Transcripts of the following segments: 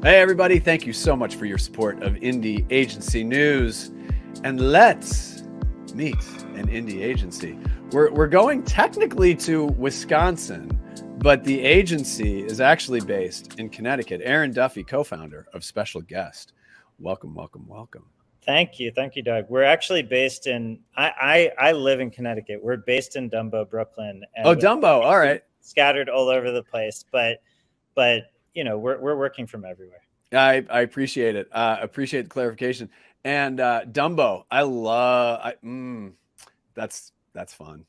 Hey, everybody. Thank you so much for your support of Indie Agency News. And let's meet an indie agency. We're going technically to Wisconsin, but the agency is actually based in Connecticut. Aaron Duffy, co-founder of Special Guest. Welcome, welcome, welcome. Thank you, Doug. We're actually based in. I live in Connecticut. We're based in Dumbo, Brooklyn. And Dumbo. All right. Scattered all over the place, but you know we're working from everywhere. I appreciate it. Appreciate the clarification. And Dumbo, I love. That's fun.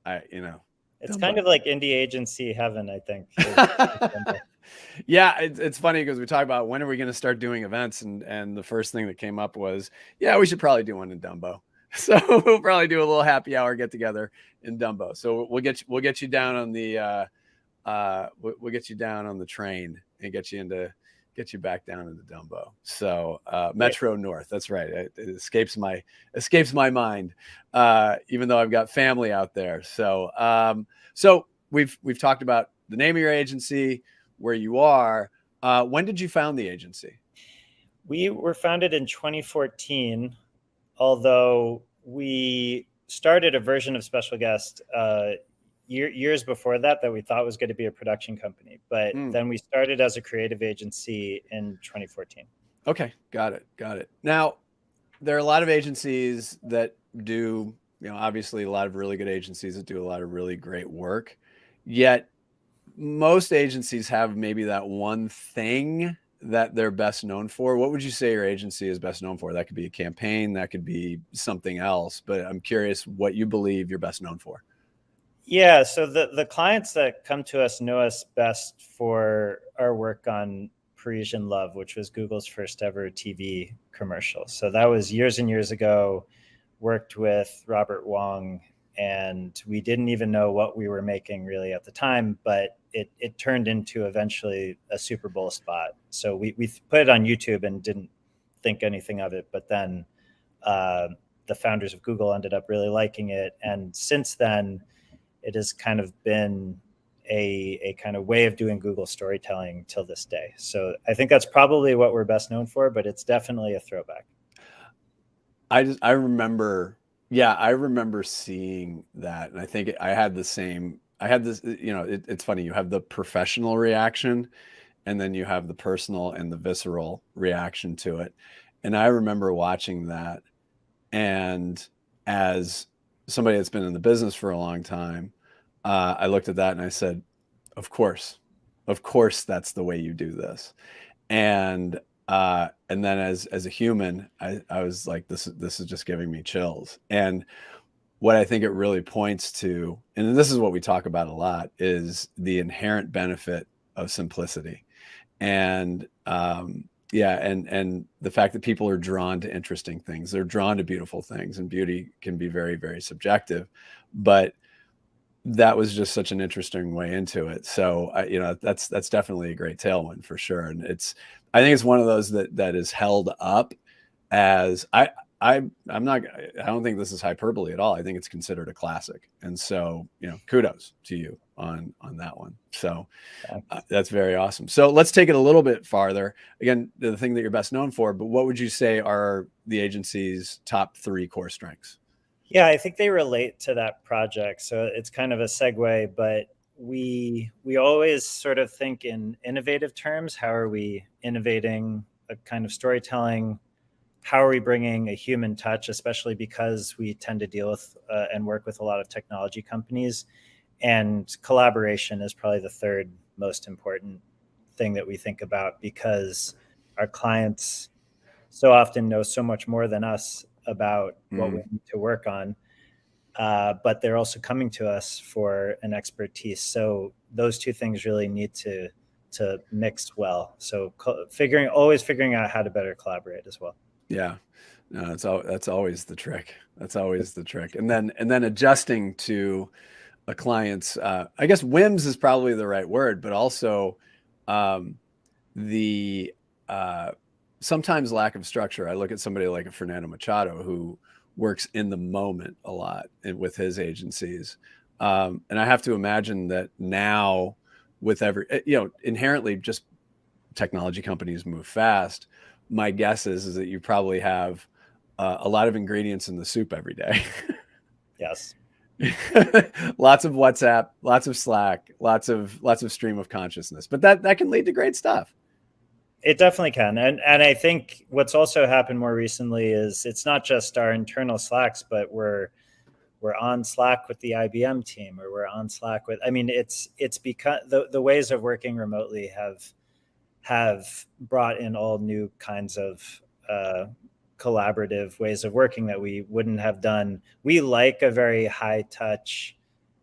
It's Dumbo. Kind of like indie agency heaven, I think. Yeah, it's funny because we talk about when are we going to start doing events, and the first thing that came up was, yeah, we should probably do one in Dumbo. So we'll probably do a little happy hour get together in Dumbo. So we'll get you down on the we'll get you down on the train and get you back down into Dumbo. So Metro North, that's right. It escapes my mind, even though I've got family out there. So so we've talked about the name of your agency, where you are. When did you found the agency? We were founded in 2014, although we started a version of Special Guest years before that we thought was going to be a production company. But then we started as a creative agency in 2014. Okay, got it. Now, there are a lot of agencies that do, obviously a lot of really good agencies that do a lot of really great work, yet most agencies have maybe that one thing that they're best known for. What would you say your agency is best known for? That could be a campaign, that could be something else, but I'm curious what you believe you're best known for. Yeah, so the clients that come to us know us best for our work on Parisian Love, which was Google's first ever TV commercial. So that was years and years ago. Worked with Robert Wong, and we didn't even know what we were making really at the time, but it turned into eventually a Super Bowl spot. So we put it on YouTube and didn't think anything of it, but then the founders of Google ended up really liking it, and since then it has kind of been a kind of way of doing Google storytelling till this day. So I think that's probably what we're best known for, but it's definitely a throwback. I remember seeing that, and I think I had this, it's funny, you have the professional reaction and then you have the personal and the visceral reaction to it. And I remember watching that, and as somebody that's been in the business for a long time, I looked at that and I said, of course that's the way you do this. And then as a human, I was like, this is just giving me chills. And what I think it really points to, and this is what we talk about a lot, is the inherent benefit of simplicity. And and the fact that people are drawn to interesting things, they're drawn to beautiful things, and beauty can be very, very subjective, but that was just such an interesting way into it. So that's definitely a great tailwind for sure. And I think it's one of those that is held up as I don't think this is hyperbole at all. I think it's considered a classic. And so, kudos to you on that one. So that's very awesome. So let's take it a little bit farther. Again, the thing that you're best known for, but what would you say are the agency's top 3 core strengths? Yeah, I think they relate to that project. So it's kind of a segue, but we always sort of think in innovative terms. How are we innovating a kind of storytelling? How are we bringing a human touch, especially because we tend to deal with and work with a lot of technology companies? And collaboration is probably the third most important thing that we think about, because our clients so often know so much more than us about what we need to work on, but they're also coming to us for an expertise. So those two things really need to mix well. So always figuring out how to better collaborate as well. Yeah, no, that's always the trick. That's always the trick. And then adjusting to a client's, I guess whims is probably the right word, but also the sometimes lack of structure. I look at somebody like a Fernando Machado who works in the moment a lot with his agencies. And I have to imagine that now with inherently just technology companies move fast. My guess is that you probably have a lot of ingredients in the soup every day. Yes. Lots of WhatsApp, lots of Slack, lots of stream of consciousness, but that can lead to great stuff. It definitely can. And I think what's also happened more recently is it's not just our internal Slacks, but we're on Slack with the IBM team, or we're on Slack with, I mean, it's because the ways of working remotely have brought in all new kinds of collaborative ways of working that we wouldn't have done. We like a very high touch,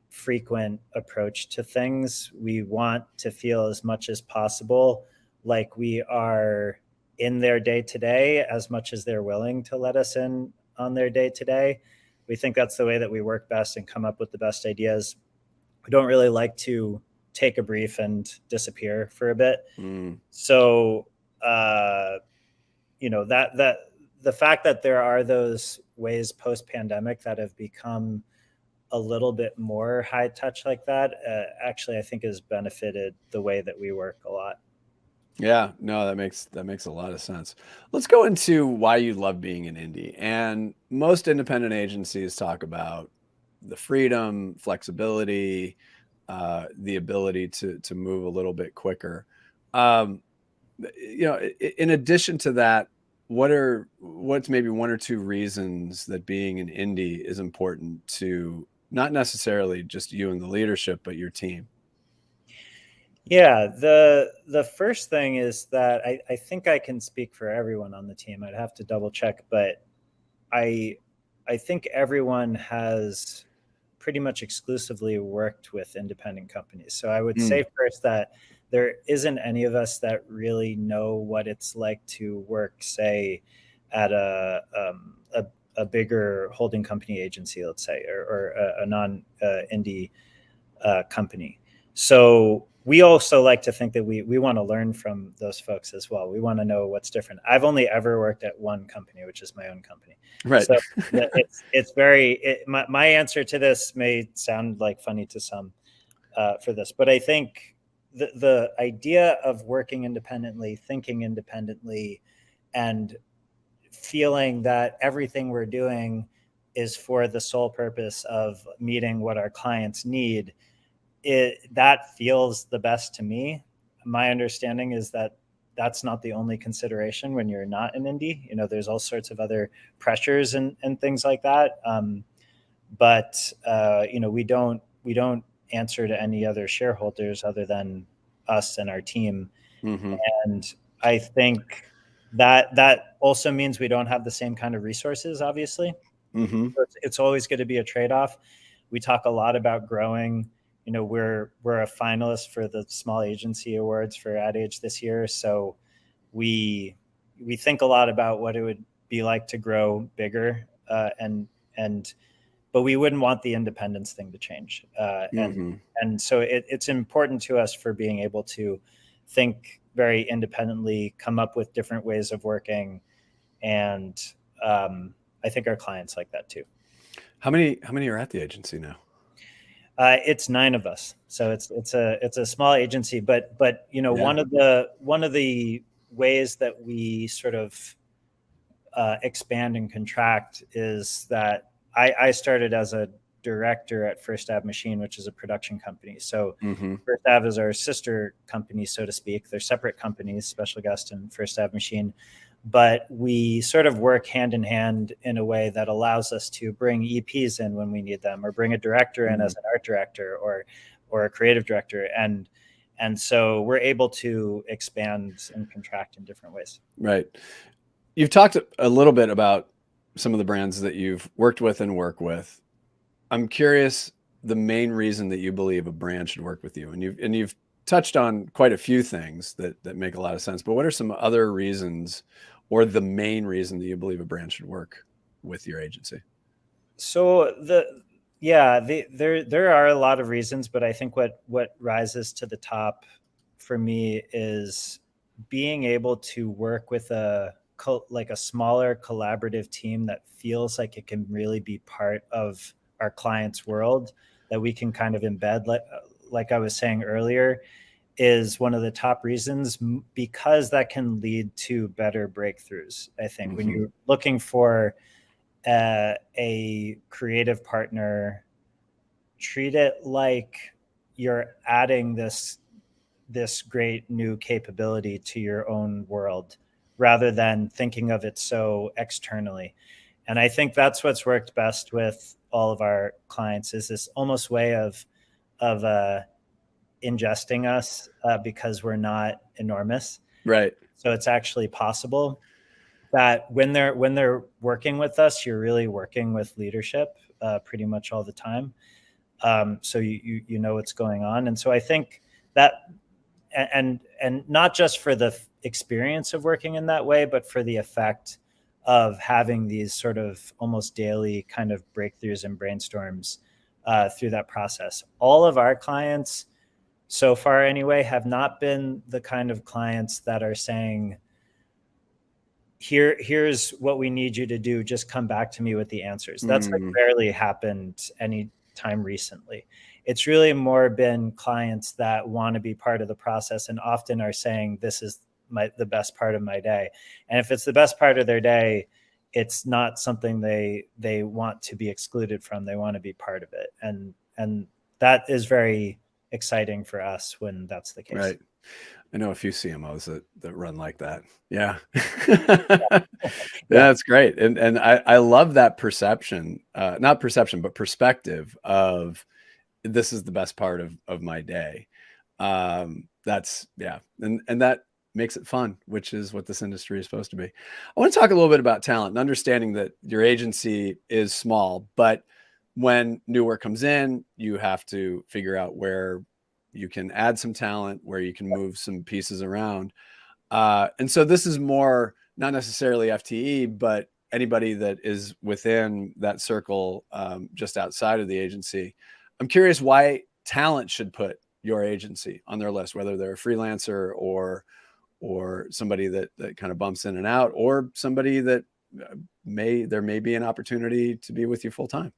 frequent approach to things. We want to feel as much as possible like we are in their day to day, as much as they're willing to let us in on their day to day. We think that's the way that we work best and come up with the best ideas. We don't really like to take a brief and disappear for a bit. So, you know, that the fact that there are those ways post pandemic that have become a little bit more high touch like that, actually, I think has benefited the way that we work a lot. Yeah, no, that makes a lot of sense. Let's go into why you love being an indie. And most independent agencies talk about the freedom, flexibility, the ability to move a little bit quicker. You know, in addition to that, what's maybe one or two reasons that being an indie is important to not necessarily just you and the leadership, but your team? Yeah, the first thing is that I think I can speak for everyone on the team. I'd have to double check, but I I think everyone has pretty much exclusively worked with independent companies. So I would Mm, say first that there isn't any of us that really know what it's like to work, say, at a bigger holding company agency, let's say, or a non indie company. So we also like to think that we want to learn from those folks as well. We want to know what's different. I've only ever worked at one company, which is my own company. right. So it's very my answer to this may sound like funny to some for this, but I think the idea of working independently, thinking independently, and feeling that everything we're doing is for the sole purpose of meeting what our clients need, that feels the best to me. My understanding is that that's not the only consideration when you're not an indie. You know, there's all sorts of other pressures and things like that. But you know, we don't answer to any other shareholders other than us and our team. Hmm. And I think that also means we don't have the same kind of resources, obviously. Hmm. So it's always going to be a trade-off. We talk a lot about growing. You know, we're a finalist for the Small Agency Awards for Ad Age this year, so we think a lot about what it would be like to grow bigger, and but we wouldn't want the independence thing to change, Hmm. and so it's important to us for being able to think very independently, come up with different ways of working, and I think our clients like that too. How many are at the agency now? It's 9 of us, so it's a small agency. But you know, Yeah. one of the ways that we sort of expand and contract is that I started as a director at First Ave Machine, which is a production company. So Hmm. First Ave is our sister company, so to speak. They're separate companies, Special Guest and First Ave Machine, but we sort of work hand in hand in a way that allows us to bring EPs in when we need them, or bring a director in Hmm. as an art director, or a creative director, and so we're able to expand and contract in different ways. Right. You've talked a little bit about some of the brands that you've worked with and work with. I'm curious the main reason that you believe a brand should work with you. And you've touched on quite a few things that make a lot of sense. But what are some other reasons, or the main reason that you believe a brand should work with your agency? So there are a lot of reasons, but I think what rises to the top for me is being able to work with like a smaller collaborative team that feels like it can really be part of our client's world, that we can kind of embed, like I was saying earlier. is one of the top reasons, because that can lead to better breakthroughs. I think when you're looking for a creative partner, treat it like you're adding this great new capability to your own world, rather than thinking of it so externally. And I think that's what's worked best with all of our clients, is this almost way of ingesting us, because we're not enormous. Right. So it's actually possible that when they're working with us, you're really working with leadership pretty much all the time. So you know what's going on. And so I think that, and not just for the experience of working in that way, but for the effect of having these sort of almost daily kind of breakthroughs and brainstorms through that process. All of our clients so far anyway have not been the kind of clients that are saying, here's what we need you to do, just come back to me with the answers. That's like rarely happened any time recently. It's really more been clients that want to be part of the process, and often are saying, this is the best part of my day. And if it's the best part of their day, it's not something they want to be excluded from. They want to be part of it. And that is very exciting for us when that's the case. Right. I know a few CMOs that run like that. Yeah. That's great. And I love that perception, not perception, but perspective of, this is the best part of my day. That's, yeah. And that makes it fun, which is what this industry is supposed to be. I want to talk a little bit about talent and understanding that your agency is small, but when new work comes in, you have to figure out where you can add some talent, where you can move some pieces around. And so this is more, not necessarily FTE, but anybody that is within that circle, just outside of the agency. I'm curious why talent should put your agency on their list, whether they're a freelancer or somebody that kind of bumps in and out, or somebody that there may be an opportunity to be with you full time.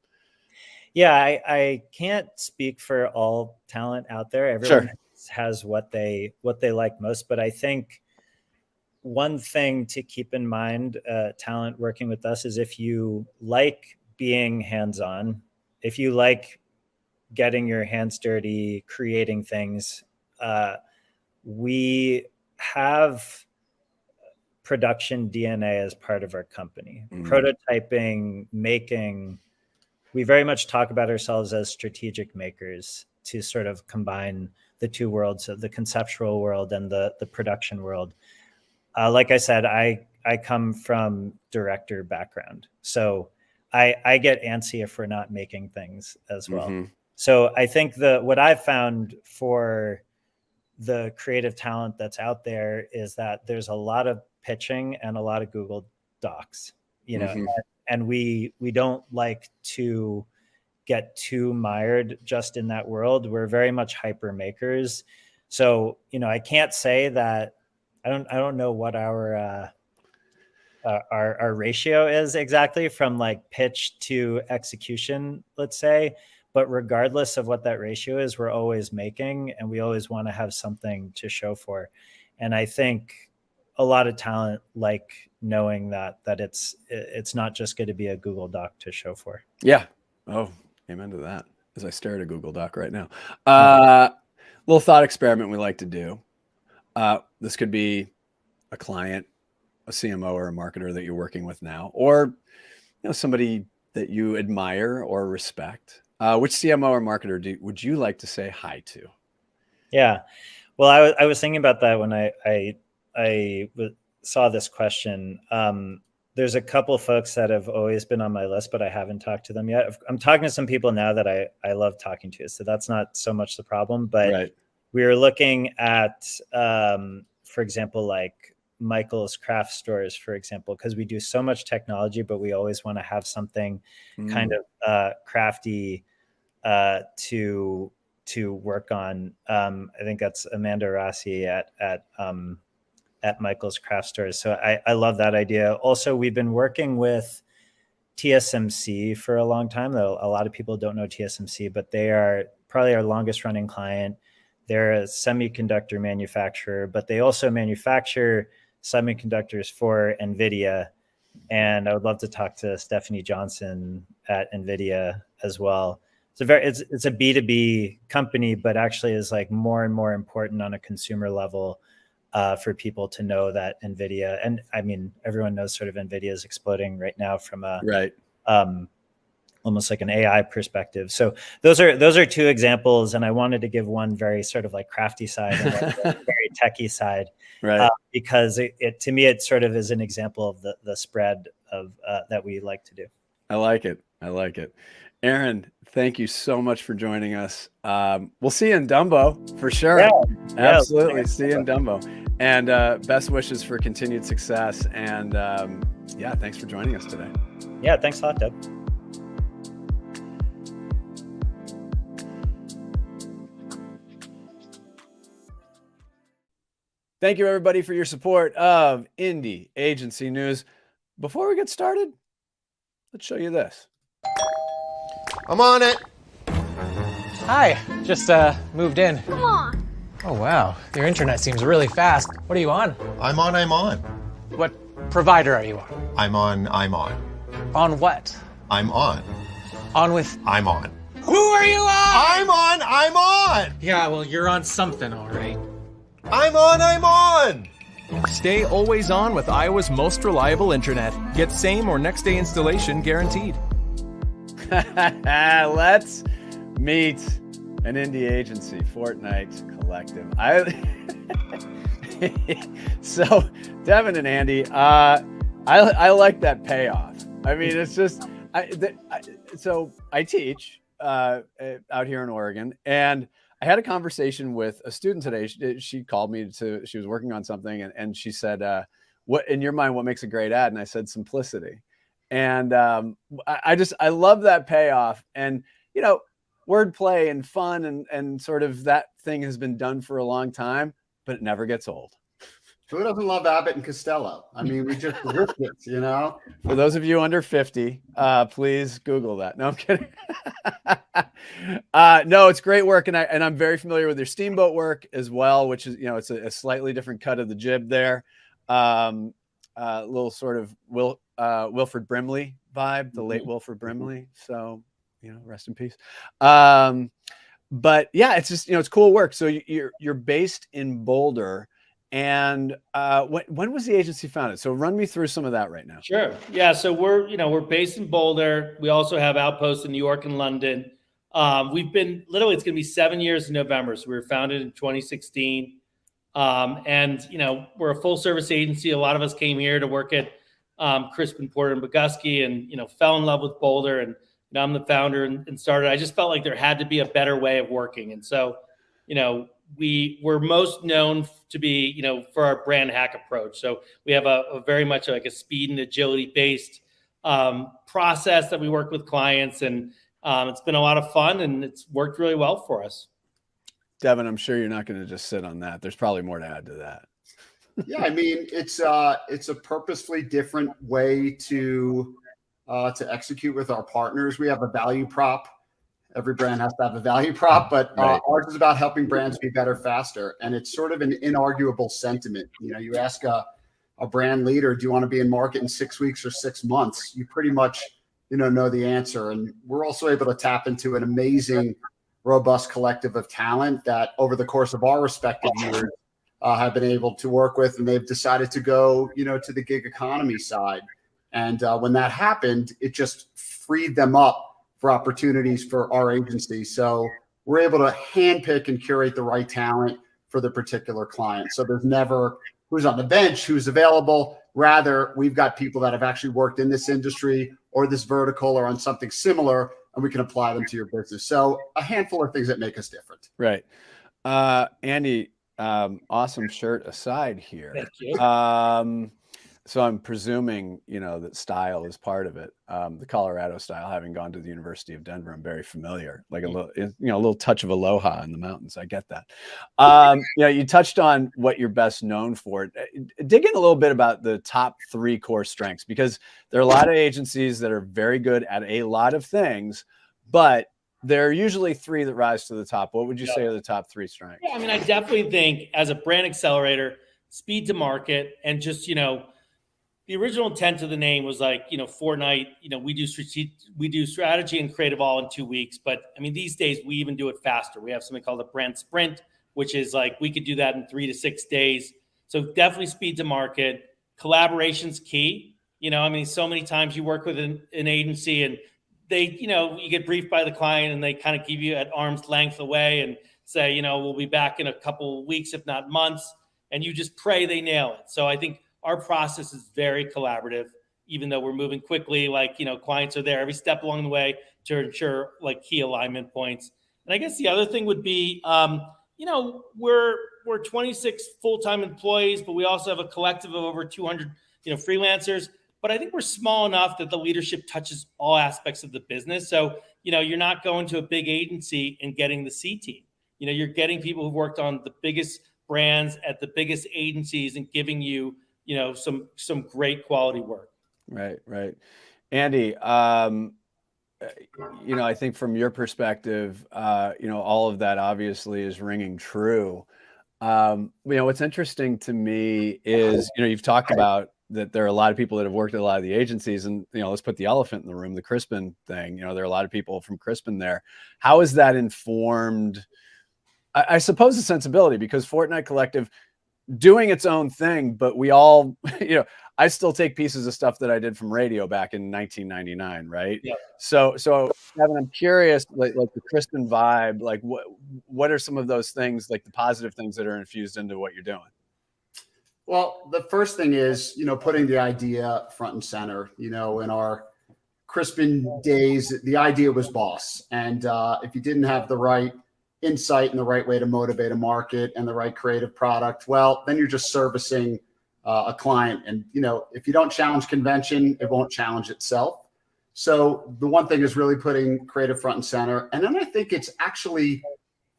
Yeah, I can't speak for all talent out there. Everyone has what they like most, but I think one thing to keep in mind, talent working with us, is if you like being hands-on, if you like getting your hands dirty, creating things, we have production DNA as part of our company. Prototyping, making. We very much talk about ourselves as strategic makers, to sort of combine the two worlds, of the conceptual world and the production world. Like I said, I come from director background, so I get antsy if we're not making things as well. So I think what I've found for the creative talent that's out there is that there's a lot of pitching and a lot of Google Docs, and we don't like to get too mired just in that world. We're very much hyper makers. So, I can't say that I don't know what our ratio is exactly from like pitch to execution, let's say. But regardless of what that ratio is, we're always making, and we always want to have something to show for. And I think a lot of talent like knowing that it's not just going to be a Google Doc to show for. Yeah. Oh, amen to that. As I stare at a Google Doc right now. Little thought experiment we like to do. This could be a client, a CMO, or a marketer that you're working with now, or somebody that you admire or respect. Which CMO or marketer would you like to say hi to? Yeah, well, I was thinking about that when I saw this question. There's a couple of folks that have always been on my list, but I haven't talked to them yet. I'm talking to some people now that I love talking to, so that's not so much the problem. But we were looking at, for example, like Michael's Craft Stores, for example, because we do so much technology, but we always want to have something kind of crafty to work on. I think that's Amanda Rossi at Michael's Craft Stores. So I love that idea. Also, we've been working with TSMC for a long time, though a lot of people don't know TSMC, but they are probably our longest running client. They're a semiconductor manufacturer, but they also manufacture semiconductors for NVIDIA. And I would love to talk to Stephanie Johnson at NVIDIA as well. It's a B2B company, but actually is like more and more important on a consumer level for people to know that NVIDIA, and I mean, everyone knows sort of NVIDIA is exploding right now from a almost like an AI perspective. So those are two examples, and I wanted to give one very sort of like crafty side and one very techie side, right? Because it to me it sort of is an example of the spread of that we like to do. I like it. Aaron, thank you so much for joining us. We'll see you in Dumbo for sure. Yeah, absolutely. See you in Dumbo. And best wishes for continued success. And yeah, thanks for joining us today. Yeah, thanks a lot, Deb. Thank you, everybody, for your support of Indie Agency News. Before we get started, let's show you this. I'm on it. Hi, just moved in. Come on. Oh, wow. Your internet seems really fast. What are you on? I'm on. What provider are you on? I'm on. On what? I'm on. On with... I'm on. Who are you on? I'm on. Yeah, well, you're on something, all right. I'm on. Stay always on with Iowa's most reliable internet. Get same or next day installation guaranteed. Let's meet an indie agency, Fortnite Collective. So Devin and Andy, I like that payoff. I mean, it's just, so I teach out here in Oregon, and I had a conversation with a student today. She called me she was working on something, and she said, what in your mind, what makes a great ad? And I said, simplicity. And I love that payoff. And, you know, wordplay and fun and sort of that thing has been done for a long time, but it never gets old. Who doesn't love Abbott and Costello? I mean, we just ripped it, you know? For those of you under 50, please Google that. No, I'm kidding. No, it's great work. And I'm very familiar with their Steamboat work as well, which is, you know, it's a slightly different cut of the jib there. Little sort of Wilford Brimley vibe, the late Wilford Brimley. So, you know, rest in peace. But yeah, it's just, you know, it's cool work. So you're based in Boulder. And when was the agency founded? So run me through some of that right now. Sure. Yeah. So we're based in Boulder. We also have outposts in New York and London. We've been literally, it's going to be 7 years in November. So we were founded in 2016. And, you know, we're a full service agency. A lot of us came here to work at Crispin Porter and Bogusky, and, you know, fell in love with Boulder, and, you know, I'm the founder and started. I just felt like there had to be a better way of working. And so, you know, we were most known to be, you know, for our brand hack approach. So we have a very much like a speed and agility based process that we work with clients, and it's been a lot of fun, and it's worked really well for us. Devin, I'm sure you're not going to just sit on that. There's probably more to add to that. Yeah, I mean, it's a purposefully different way to execute with our partners. We have a value prop. Every brand has to have a value prop, but ours is about helping brands be better faster. And it's sort of an inarguable sentiment. You know, you ask a brand leader, do you want to be in market in 6 weeks or 6 months? You pretty much, you know the answer. And we're also able to tap into an amazing, robust collective of talent that over the course of our respective years have been able to work with, and they've decided to go, you know, to the gig economy side. And when that happened, it just freed them up for opportunities for our agency. So we're able to handpick and curate the right talent for the particular client. So there's never who's on the bench, who's available. Rather, we've got people that have actually worked in this industry or this vertical or on something similar, and we can apply them to your business. So a handful of things that make us different. Right. Andy, awesome shirt aside here. Thank you. So I'm presuming, you know, that style is part of it. The Colorado style, having gone to the University of Denver, I'm very familiar, like a little touch of aloha in the mountains. I get that. You know, you touched on what you're best known for. Dig in a little bit about the top 3 core strengths, because there are a lot of agencies that are very good at a lot of things, but there are usually three that rise to the top. What would you Yeah. say are the top three strengths? Yeah, I mean, I definitely think as a brand accelerator, speed to market, and just, the original intent of the name was like, Fortnite, we do strategy and creative all in 2 weeks. But I mean, these days we even do it faster. We have something called a brand sprint, which is like, we could do that in 3 to 6 days. So definitely speed to market. Collaboration's key. I mean, so many times you work with an agency and they, you get briefed by the client and they kind of give you at arm's length away and say, we'll be back in a couple of weeks, if not months. And you just pray they nail it. So I think our process is very collaborative, even though we're moving quickly, clients are there every step along the way to ensure like key alignment points. And I guess the other thing would be, we're 26 full-time employees, but we also have a collective of over 200, freelancers. But I think we're small enough that the leadership touches all aspects of the business. So, you're not going to a big agency and getting the C team. You're getting people who've worked on the biggest brands at the biggest agencies and giving you, some great quality work. Right. Andy, I think from your perspective, all of that obviously is ringing true. What's interesting to me is, you've talked about that there are a lot of people that have worked at a lot of the agencies, and, let's put the elephant in the room, the Crispin thing. There are a lot of people from Crispin there. How is that informed? I suppose the sensibility, because Fortnite Collective doing its own thing, but we all, I still take pieces of stuff that I did from radio back in 1999, right? Yeah. So Kevin, I'm curious, like the Crispin vibe, like what are some of those things, like the positive things that are infused into what you're doing? Well, the first thing is, putting the idea front and center. In our Crispin days, the idea was boss. And if you didn't have the right insight and the right way to motivate a market and the right creative product, well, then you're just servicing a client. And, if you don't challenge convention, it won't challenge itself. So the one thing is really putting creative front and center. And then I think it's actually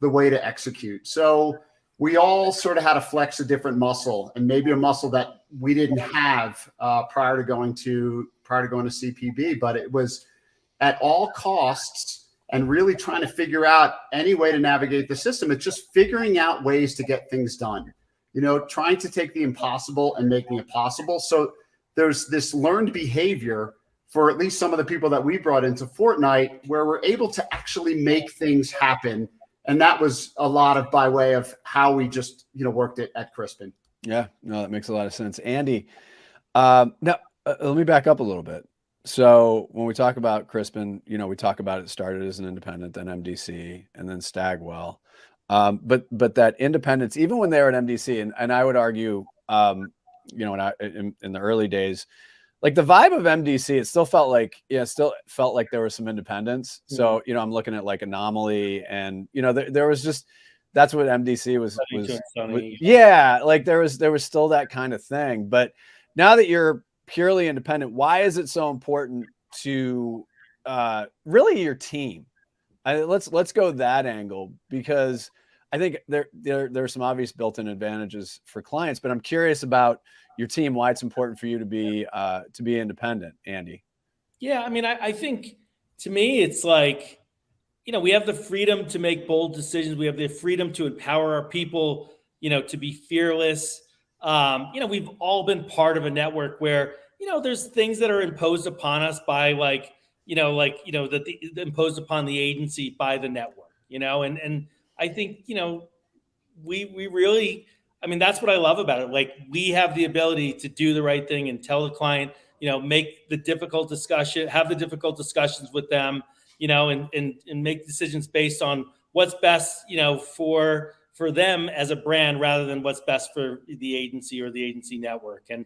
the way to execute. So we all sort of had to flex a different muscle, and maybe a muscle that we didn't have prior to going to CPB, but it was at all costs and really trying to figure out any way to navigate the system. It's just figuring out ways to get things done, trying to take the impossible and making it possible. So there's this learned behavior for at least some of the people that we brought into Fortnite, where we're able to actually make things happen. And that was a lot of by way of how we just, worked it at Crispin. Yeah, no, that makes a lot of sense. Andy, now let me back up a little bit. So when we talk about Crispin, we talk about it started as an independent, then MDC, and then Stagwell. But that independence, even when they were at MDC, and I would argue, in the early days, like the vibe of MDC, it still felt like there was some independence. So, I'm looking at like Anomaly, and, there was just, that's what MDC was yeah, like there was still that kind of thing. But now that you're purely independent, why is it so important to really your team? Let's go that angle, because I think there are some obvious built-in advantages for clients, but I'm curious about your team, why it's important for you to be independent, Andy. Yeah, I mean, I think to me, it's like, we have the freedom to make bold decisions. We have the freedom to empower our people, to be fearless. We've all been part of a network where, there's things that are imposed upon us by imposed upon the agency by the network, and I think, we really, I mean, that's what I love about it. Like, we have the ability to do the right thing and tell the client, make the difficult discussion, have the difficult discussions with them, and make decisions based on what's best, for them as a brand, rather than what's best for the agency or the agency network. And,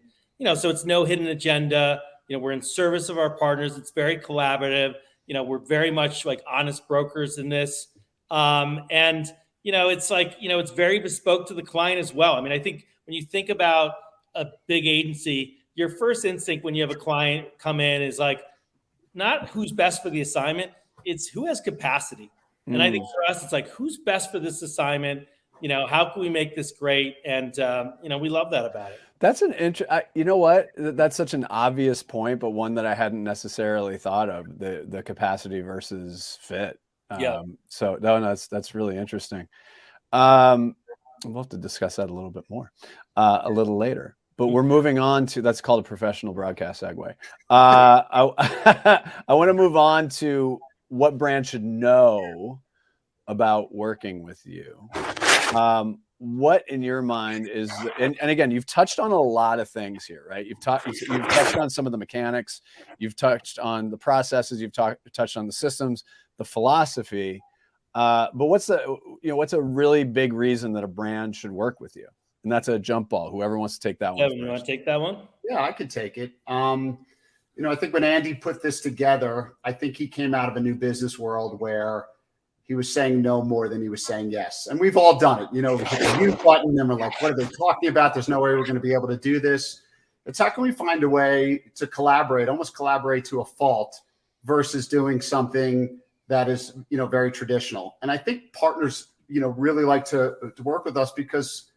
so it's no hidden agenda. We're in service of our partners. It's very collaborative. We're very much like honest brokers in this. And, it's like, it's very bespoke to the client as well. I mean, I think when you think about a big agency, your first instinct when you have a client come in is like, not who's best for the assignment, it's who has capacity. And I think for us, it's like, who's best for this assignment? How can we make this great? And, we love that about it. That's that's such an obvious point, but one that I hadn't necessarily thought of, the capacity versus fit. Yeah. So no, that's really interesting. We'll have to discuss that a little bit more a little later. But we're moving on to, that's called a professional broadcast segue. I want to move on to what brands should know about working with you. What in your mind is, and again, you've touched on a lot of things here, right? You've touched on some of the mechanics, you've touched on the processes, you've touched on the systems, the philosophy. But what's a really big reason that a brand should work with you? And that's a jump ball. Whoever wants to take that one. Devin, you want to take that one? Yeah, I could take it. I think when Andy put this together, I think he came out of a new business world where he was saying no more than he was saying yes. And we've all done it. We hit the mute button and we're like, what are they talking about? There's no way we're going to be able to do this. It's how can we find a way to almost collaborate to a fault versus doing something that is, very traditional. And I think partners, really like to work with us because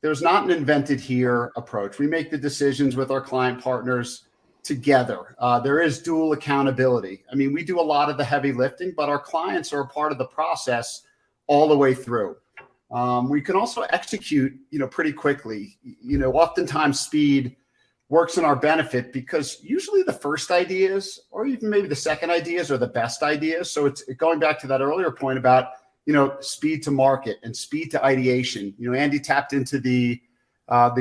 there's not an invented here approach. We make the decisions with our client partners together. There is dual accountability. I mean, we do a lot of the heavy lifting, but our clients are a part of the process all the way through. We can also execute, pretty quickly. Oftentimes speed works in our benefit because usually the first ideas or even maybe the second ideas are the best ideas. So it's going back to that earlier point about, speed to market and speed to ideation. Andy tapped into the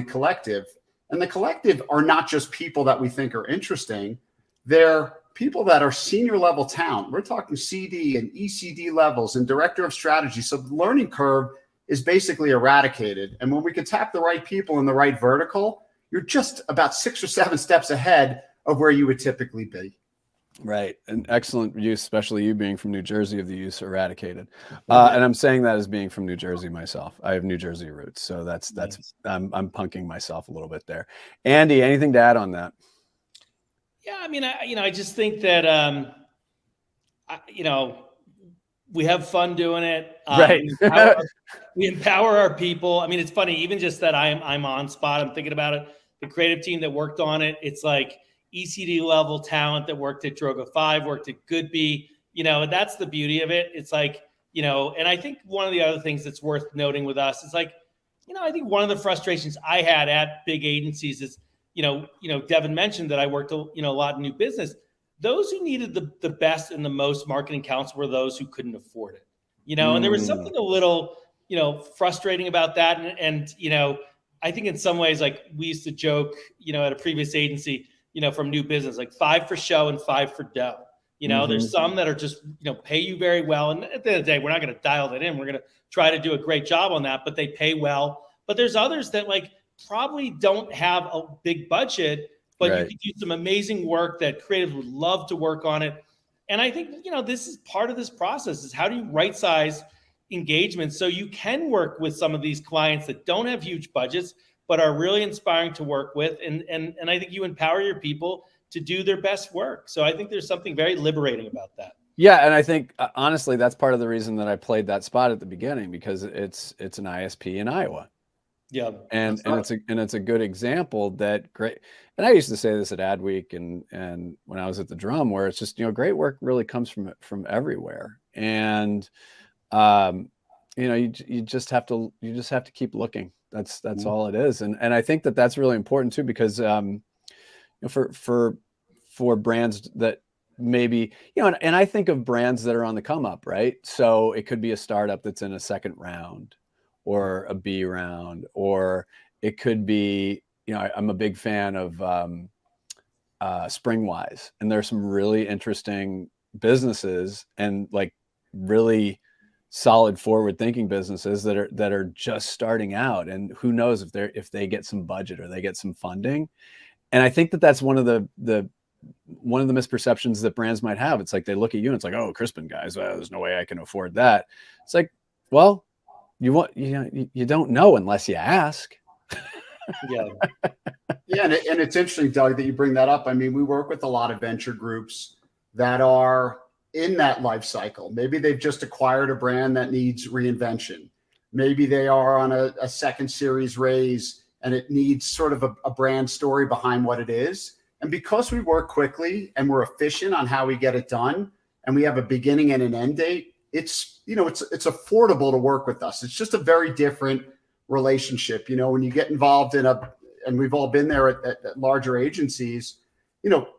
collective, and the collective are not just people that we think are interesting. They're people that are senior level talent. We're talking CD and ECD levels and director of strategy. So the learning curve is basically eradicated. And when we can tap the right people in the right vertical, you're just about 6 or 7 steps ahead of where you would typically be. Right. An excellent use, especially you being from New Jersey, of the use eradicated. And I'm saying that as being from New Jersey myself. I have New Jersey roots. So that's Nice. I'm punking myself a little bit there. Andy, anything to add on that? Yeah, I mean, I just think that, we have fun doing it. Right. We empower our people. I mean, it's funny, even just that I'm on spot. I'm thinking about it. The creative team that worked on it, it's like ECD level talent that worked at Droga 5, worked at Goodby. That's the beauty of it. It's like, and I think one of the other things that's worth noting with us is like, I think one of the frustrations I had at big agencies is, Devin mentioned that I worked, a lot in new business. Those who needed the best and the most marketing counsel were those who couldn't afford it, and there was something a little, frustrating about that. And I think in some ways, like we used to joke, at a previous agency, from new business, like 5 for show and 5 for dough. There's some that are just, pay you very well. And at the end of the day, we're not going to dial that in. We're going to try to do a great job on that, but they pay well. But there's others that like probably don't have a big budget, but Right. you can do some amazing work that creatives would love to work on it. And I think, this is part of this process is how do you right size engagement so you can work with some of these clients that don't have huge budgets, but are really inspiring to work with. And I think you empower your people to do their best work. So I think there's something very liberating about that. Yeah, and I think honestly, that's part of the reason that I played that spot at the beginning, because it's an ISP in Iowa. Yeah. And it's a good example that great. And I used to say this at Adweek and when I was at the Drum, where it's just, great work really comes from everywhere. And you just have to keep looking. That's all it is. And I think that that's really important too, because for brands that maybe, and I think of brands that are on the come up, right? So it could be a startup that's in a second round or a B round, or it could be, I'm a big fan of Springwise, and there's some really interesting businesses and like really solid forward thinking businesses that are just starting out, and who knows if they get some budget or they get some funding. And I think that that's one of the misperceptions that brands might have. It's like they look at you and it's like, oh, Crispin guys, there's no way I can afford that. It's like, well, you don't know unless you ask. Yeah. Yeah, and it's interesting, Doug, that you bring that up. I mean, we work with a lot of venture groups that are in that life cycle. Maybe they've just acquired a brand that needs reinvention. Maybe they are on a second series raise and it needs sort of a brand story behind what it is. And because we work quickly and we're efficient on how we get it done, and we have a beginning and an end date, it's affordable to work with us. It's just a very different relationship. When you get involved and we've all been there at larger agencies,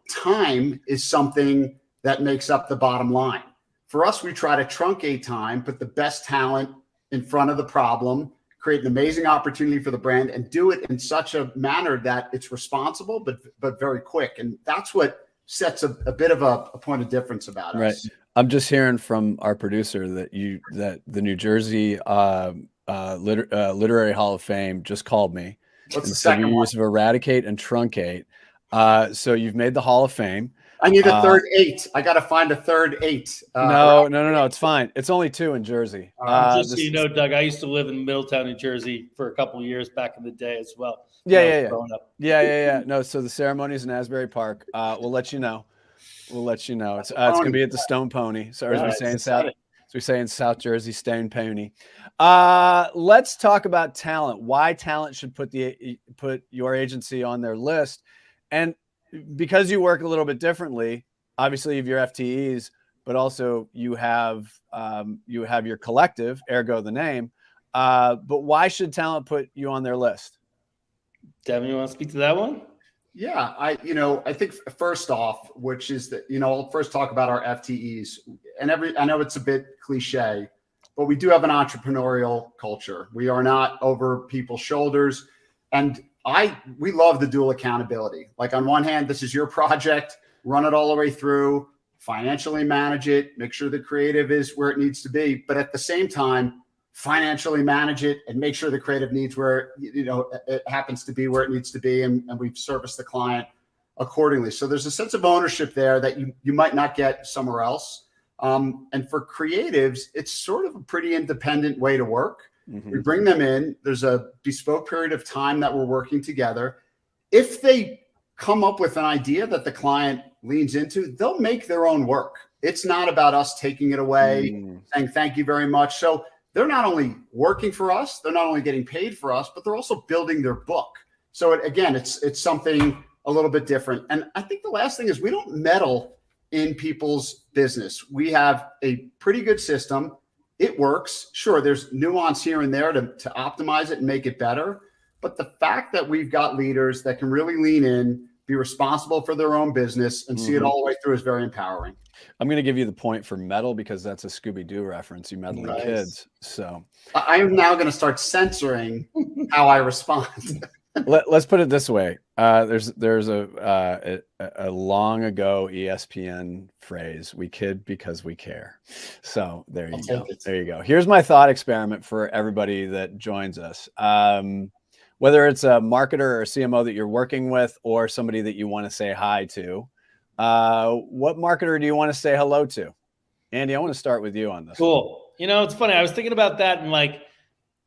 time is something that makes up the bottom line. For us, we try to truncate time, put the best talent in front of the problem, create an amazing opportunity for the brand, and do it in such a manner that it's responsible, but very quick. And that's what sets a bit of a point of difference about us. Right. I'm just hearing from our producer that the New Jersey Literary Hall of Fame just called me. What's the said second you one? use of eradicate and truncate. So you've made the Hall of Fame. I need a third 8. I got to find a third 8. No. It's fine. It's only 2 in Jersey. Just so you know, Doug, I used to live in Middletown, New Jersey for a couple of years back in the day as well. Yeah. Growing up. Yeah. No, so the ceremony's in Asbury Park. We'll let you know. It's going to be at the Stone Pony. So as we say in South Jersey, Stone Pony. Let's talk about talent. Why talent should put your agency on their list. And because you work a little bit differently, obviously you have your FTEs, but also you have your collective, ergo the name. But why should talent put you on their list? Devin, you want to speak to that one? Yeah, I think first off, which is that, I'll first talk about our FTEs. And I know it's a bit cliche, but we do have an entrepreneurial culture. We are not over people's shoulders. And we love the dual accountability. Like, on one hand, this is your project, run it all the way through, financially manage it, make sure the creative is where it needs to be. But at the same time, financially manage it and make sure the creative needs where, it happens to be where it needs to be. And we've serviced the client accordingly. So there's a sense of ownership there that you might not get somewhere else. And for creatives, it's sort of a pretty independent way to work. Mm-hmm. We bring them in. There's a bespoke period of time that we're working together. If they come up with an idea that the client leans into, they'll make their own work. It's not about us taking it away, saying thank you very much. So they're not only working for us, they're not only getting paid for us, but they're also building their book. So it's something a little bit different. And I think the last thing is we don't meddle in people's business. We have a pretty good system. It works. Sure, there's nuance here and there to optimize it and make it better. But the fact that we've got leaders that can really lean in, be responsible for their own business, and see it all the way through is very empowering. I'm going to give you the point for metal because that's a Scooby-Doo reference. You meddling kids. So I am now going to start censoring how I respond. Let's put it this way. There's a long ago ESPN phrase: "We kid because we care." So there you go. There you go. Here's my thought experiment for everybody that joins us. Whether it's a marketer or a CMO that you're working with, or somebody that you want to say hi to, what marketer do you want to say hello to? Andy, I want to start with you on this. Cool. It's funny. I was thinking about that, and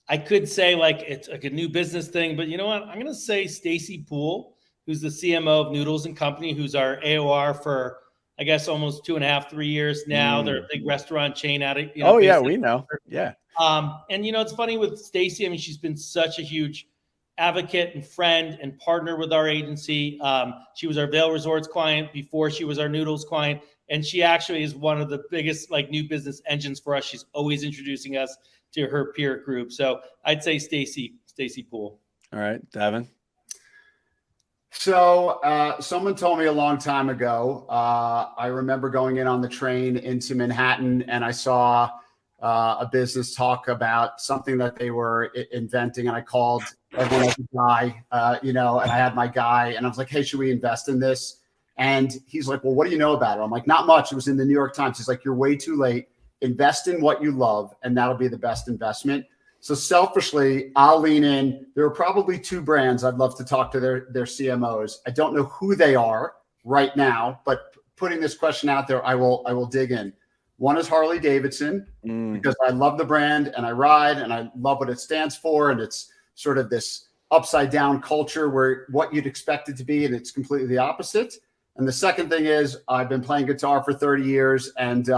I could say it's like a new business thing, but you know what? I'm going to say Stacy Poole, who's the CMO of Noodles and Company, who's our AOR for, I guess, almost 2.5, 3 years now. They're a big restaurant chain out of, yeah, we know. Yeah. And it's funny with Stacy. I mean, she's been such a huge advocate and friend and partner with our agency. She was our Vail Resorts client before she was our Noodles client. And she actually is one of the biggest new business engines for us. She's always introducing us to her peer group. So I'd say Stacy Poole. All right, Devin. So someone told me a long time ago, I remember going in on the train into Manhattan, and I saw a business talk about something that they were inventing. And I called everyone as a guy, and I had my guy, and I was like, hey, should we invest in this? And he's like, well, what do you know about it? I'm like, not much. It was in the New York Times. He's like, you're way too late. Invest in what you love, and that'll be the best investment. So selfishly, I'll lean in. There are probably 2 brands I'd love to talk to their CMOs. I don't know who they are right now, but putting this question out there, I will dig in. One is Harley Davidson, because I love the brand and I ride and I love what it stands for. And it's sort of this upside down culture where what you'd expect it to be, and it's completely the opposite. And the second thing is I've been playing guitar for 30 years, and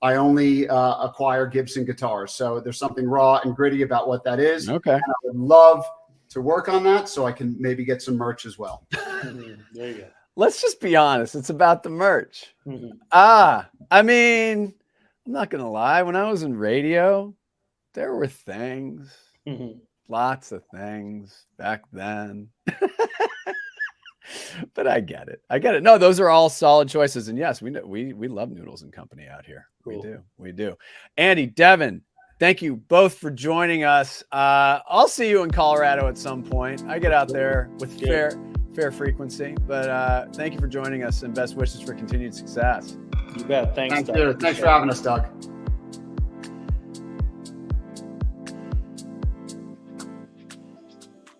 I only acquire Gibson guitars. So there's something raw and gritty about what that is. Okay. And I would love to work on that so I can maybe get some merch as well. There you go. let's just be honest. It's about the merch. Mhm. I mean, I'm not going to lie. When I was in radio, there were things, Mhm. lots of things back then. But I get it. No, those are all solid choices. And yes, we love Noodles and Company out here. Cool. We do. Andy, Devin, thank you both for joining us. I'll see you in Colorado at some point. I get out there with fair frequency, but thank you for joining us and best wishes for continued success. You bet. Thanks, Thank Doug. you. Thanks for having us, Doug.